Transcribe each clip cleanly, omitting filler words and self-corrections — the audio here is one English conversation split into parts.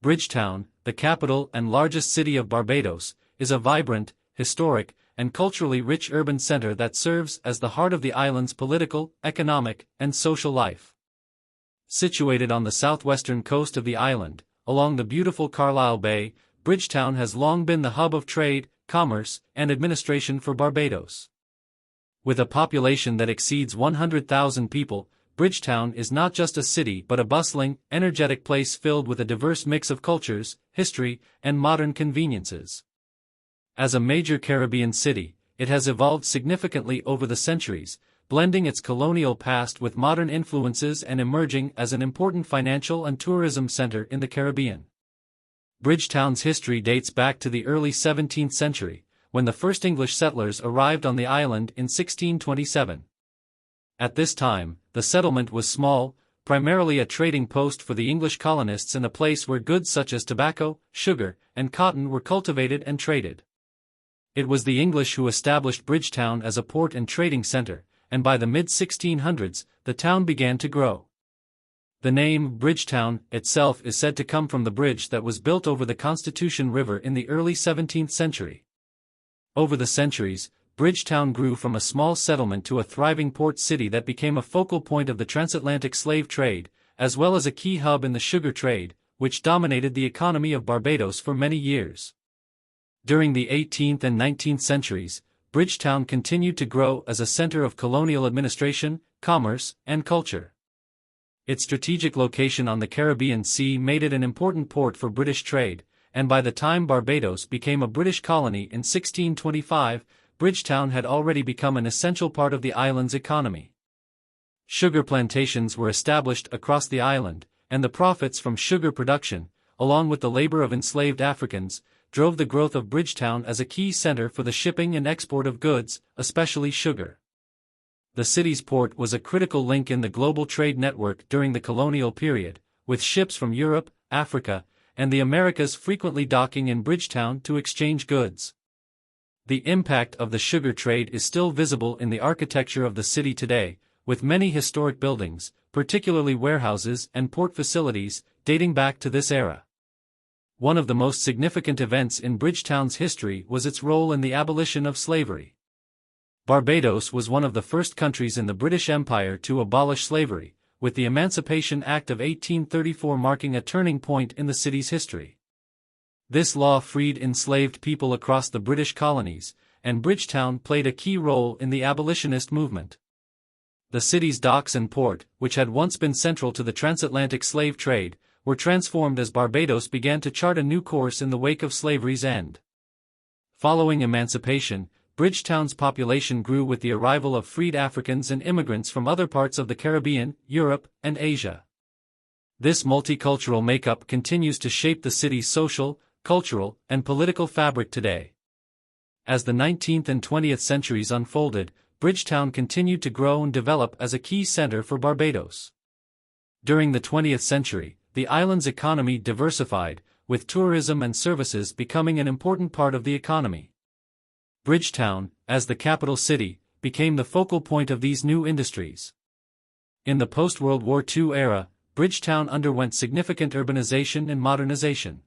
Bridgetown, the capital and largest city of Barbados, is a vibrant, historic, and culturally rich urban center that serves as the heart of the island's political, economic, and social life. Situated on the southwestern coast of the island, along the beautiful Carlisle Bay, Bridgetown has long been the hub of trade, commerce, and administration for Barbados. With a population that exceeds 100,000 people, Bridgetown is not just a city but a bustling, energetic place filled with a diverse mix of cultures, history, and modern conveniences. As a major Caribbean city, it has evolved significantly over the centuries, blending its colonial past with modern influences and emerging as an important financial and tourism center in the Caribbean. Bridgetown's history dates back to the early 17th century, when the first English settlers arrived on the island in 1627. At this time, the settlement was small, primarily a trading post for the English colonists and a place where goods such as tobacco, sugar, and cotton were cultivated and traded. It was the English who established Bridgetown as a port and trading center, and by the mid-1600s, the town began to grow. The name Bridgetown itself is said to come from the bridge that was built over the Constitution River in the early 17th century. Over the centuries, Bridgetown grew from a small settlement to a thriving port city that became a focal point of the transatlantic slave trade, as well as a key hub in the sugar trade, which dominated the economy of Barbados for many years. During the 18th and 19th centuries, Bridgetown continued to grow as a center of colonial administration, commerce, and culture. Its strategic location on the Caribbean Sea made it an important port for British trade, and by the time Barbados became a British colony in 1625, Bridgetown had already become an essential part of the island's economy. Sugar plantations were established across the island, and the profits from sugar production, along with the labor of enslaved Africans, drove the growth of Bridgetown as a key center for the shipping and export of goods, especially sugar. The city's port was a critical link in the global trade network during the colonial period, with ships from Europe, Africa, and the Americas frequently docking in Bridgetown to exchange goods. The impact of the sugar trade is still visible in the architecture of the city today, with many historic buildings, particularly warehouses and port facilities, dating back to this era. One of the most significant events in Bridgetown's history was its role in the abolition of slavery. Barbados was one of the first countries in the British Empire to abolish slavery, with the Emancipation Act of 1834 marking a turning point in the city's history. This law freed enslaved people across the British colonies, and Bridgetown played a key role in the abolitionist movement. The city's docks and port, which had once been central to the transatlantic slave trade, were transformed as Barbados began to chart a new course in the wake of slavery's end. Following emancipation, Bridgetown's population grew with the arrival of freed Africans and immigrants from other parts of the Caribbean, Europe, and Asia. This multicultural makeup continues to shape the city's social, cultural, and political fabric today. As the 19th and 20th centuries unfolded, Bridgetown continued to grow and develop as a key center for Barbados. During the 20th century, the island's economy diversified, with tourism and services becoming an important part of the economy. Bridgetown, as the capital city, became the focal point of these new industries. In the post-World War II era, Bridgetown underwent significant urbanization and modernization.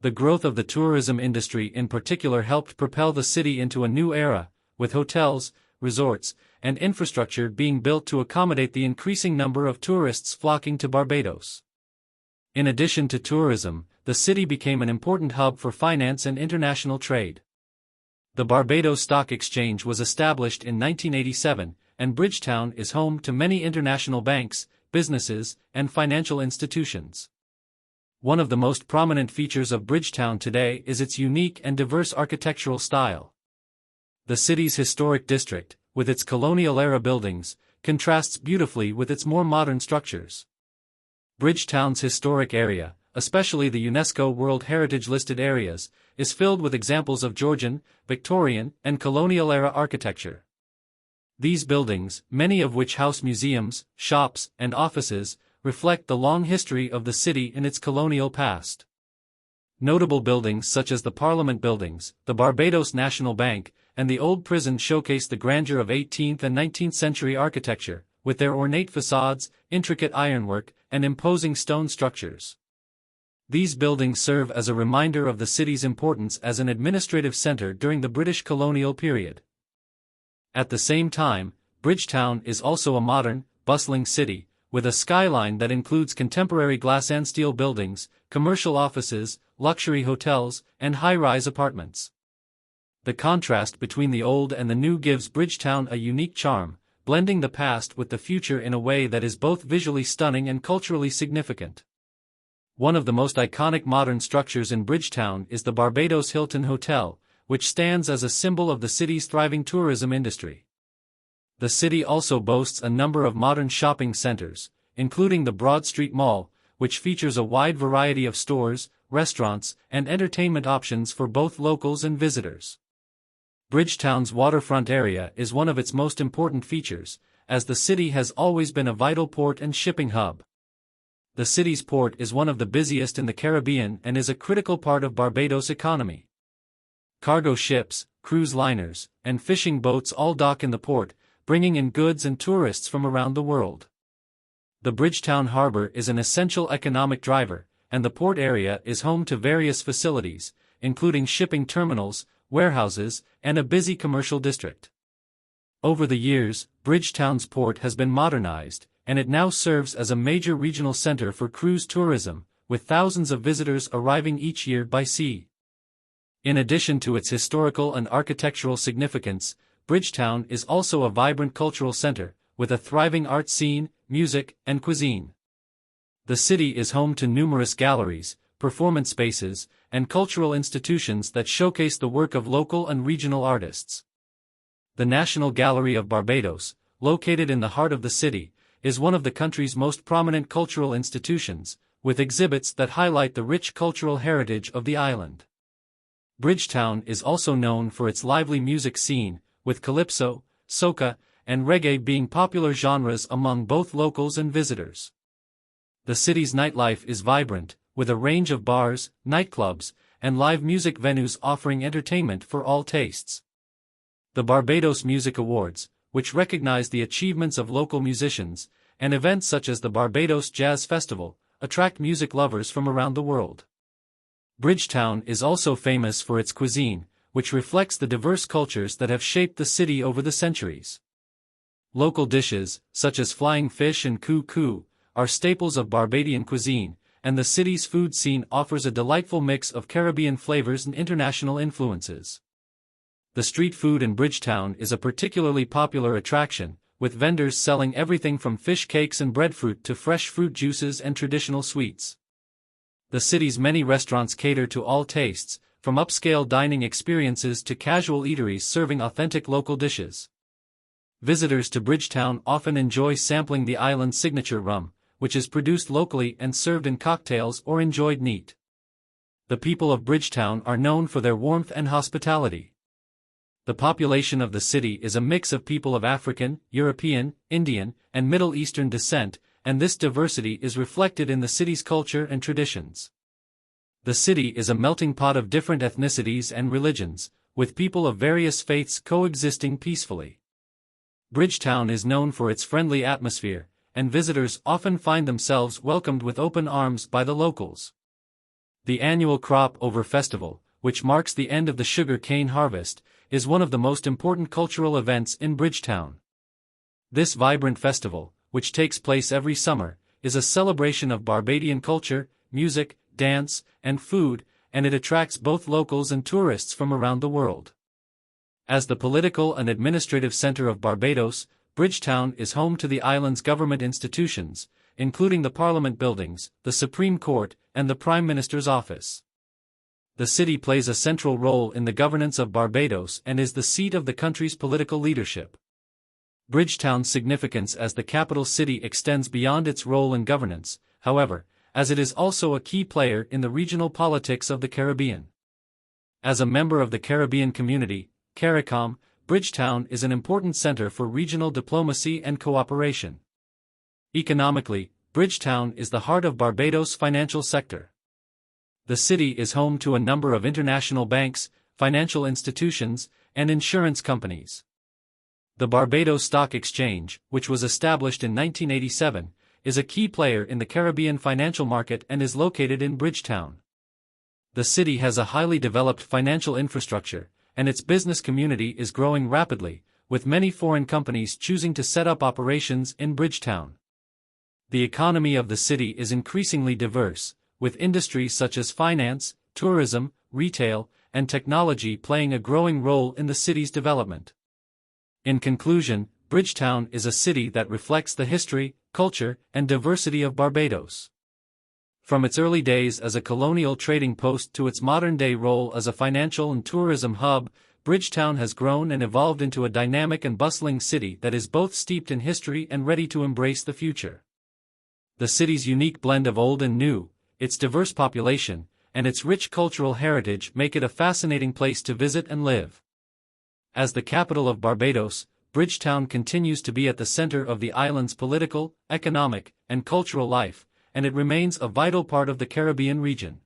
The growth of the tourism industry in particular helped propel the city into a new era, with hotels, resorts, and infrastructure being built to accommodate the increasing number of tourists flocking to Barbados. In addition to tourism, the city became an important hub for finance and international trade. The Barbados Stock Exchange was established in 1987, and Bridgetown is home to many international banks, businesses, and financial institutions. One of the most prominent features of Bridgetown today is its unique and diverse architectural style. The city's historic district, with its colonial-era buildings, contrasts beautifully with its more modern structures. Bridgetown's historic area, especially the UNESCO World Heritage-listed areas, is filled with examples of Georgian, Victorian, and colonial-era architecture. These buildings, many of which house museums, shops, and offices, reflect the long history of the city in its colonial past. Notable buildings such as the Parliament Buildings, the Barbados National Bank, and the Old Prison showcase the grandeur of 18th and 19th century architecture, with their ornate facades, intricate ironwork, and imposing stone structures. These buildings serve as a reminder of the city's importance as an administrative center during the British colonial period. At the same time, Bridgetown is also a modern, bustling city, with a skyline that includes contemporary glass and steel buildings, commercial offices, luxury hotels, and high-rise apartments. The contrast between the old and the new gives Bridgetown a unique charm, blending the past with the future in a way that is both visually stunning and culturally significant. One of the most iconic modern structures in Bridgetown is the Barbados Hilton Hotel, which stands as a symbol of the city's thriving tourism industry. The city also boasts a number of modern shopping centers, including the Broad Street Mall, which features a wide variety of stores, restaurants, and entertainment options for both locals and visitors. Bridgetown's waterfront area is one of its most important features, as the city has always been a vital port and shipping hub. The city's port is one of the busiest in the Caribbean and is a critical part of Barbados' economy. Cargo ships, cruise liners, and fishing boats all dock in the port, bringing in goods and tourists from around the world. The Bridgetown harbor is an essential economic driver, and the port area is home to various facilities, including shipping terminals, warehouses, and a busy commercial district. Over the years, Bridgetown's port has been modernized, and it now serves as a major regional center for cruise tourism, with thousands of visitors arriving each year by sea. In addition to its historical and architectural significance, Bridgetown is also a vibrant cultural center, with a thriving art scene, music, and cuisine. The city is home to numerous galleries, performance spaces, and cultural institutions that showcase the work of local and regional artists. The National Gallery of Barbados, located in the heart of the city, is one of the country's most prominent cultural institutions, with exhibits that highlight the rich cultural heritage of the island. Bridgetown is also known for its lively music scene, with calypso, soca, and reggae being popular genres among both locals and visitors. The city's nightlife is vibrant, with a range of bars, nightclubs, and live music venues offering entertainment for all tastes. The Barbados Music Awards, which recognize the achievements of local musicians, and events such as the Barbados Jazz Festival, attract music lovers from around the world. Bridgetown is also famous for its cuisine, which reflects the diverse cultures that have shaped the city over the centuries. Local dishes, such as flying fish and coo-coo, are staples of Barbadian cuisine, and the city's food scene offers a delightful mix of Caribbean flavors and international influences. The street food in Bridgetown is a particularly popular attraction, with vendors selling everything from fish cakes and breadfruit to fresh fruit juices and traditional sweets. The city's many restaurants cater to all tastes, from upscale dining experiences to casual eateries serving authentic local dishes. Visitors to Bridgetown often enjoy sampling the island's signature rum, which is produced locally and served in cocktails or enjoyed neat. The people of Bridgetown are known for their warmth and hospitality. The population of the city is a mix of people of African, European, Indian, and Middle Eastern descent, and this diversity is reflected in the city's culture and traditions. The city is a melting pot of different ethnicities and religions, with people of various faiths coexisting peacefully. Bridgetown is known for its friendly atmosphere, and visitors often find themselves welcomed with open arms by the locals. The annual Crop Over Festival, which marks the end of the sugar cane harvest, is one of the most important cultural events in Bridgetown. This vibrant festival, which takes place every summer, is a celebration of Barbadian culture, music, dance, and food, and it attracts both locals and tourists from around the world. As the political and administrative center of Barbados, Bridgetown is home to the island's government institutions, including the Parliament buildings, the Supreme Court, and the Prime Minister's office. The city plays a central role in the governance of Barbados and is the seat of the country's political leadership. Bridgetown's significance as the capital city extends beyond its role in governance, however, as it is also a key player in the regional politics of the Caribbean. As a member of the Caribbean community, CARICOM, Bridgetown is an important center for regional diplomacy and cooperation. Economically, Bridgetown is the heart of Barbados' financial sector. The city is home to a number of international banks, financial institutions, and insurance companies. The Barbados Stock Exchange, which was established in 1987, is a key player in the Caribbean financial market and is located in Bridgetown. The city has a highly developed financial infrastructure, and its business community is growing rapidly, with many foreign companies choosing to set up operations in Bridgetown. The economy of the city is increasingly diverse, with industries such as finance, tourism, retail, and technology playing a growing role in the city's development. In conclusion, Bridgetown is a city that reflects the history, culture, and diversity of Barbados. From its early days as a colonial trading post to its modern-day role as a financial and tourism hub, Bridgetown has grown and evolved into a dynamic and bustling city that is both steeped in history and ready to embrace the future. The city's unique blend of old and new, its diverse population, and its rich cultural heritage make it a fascinating place to visit and live. As the capital of Barbados, Bridgetown continues to be at the center of the island's political, economic, and cultural life, and it remains a vital part of the Caribbean region.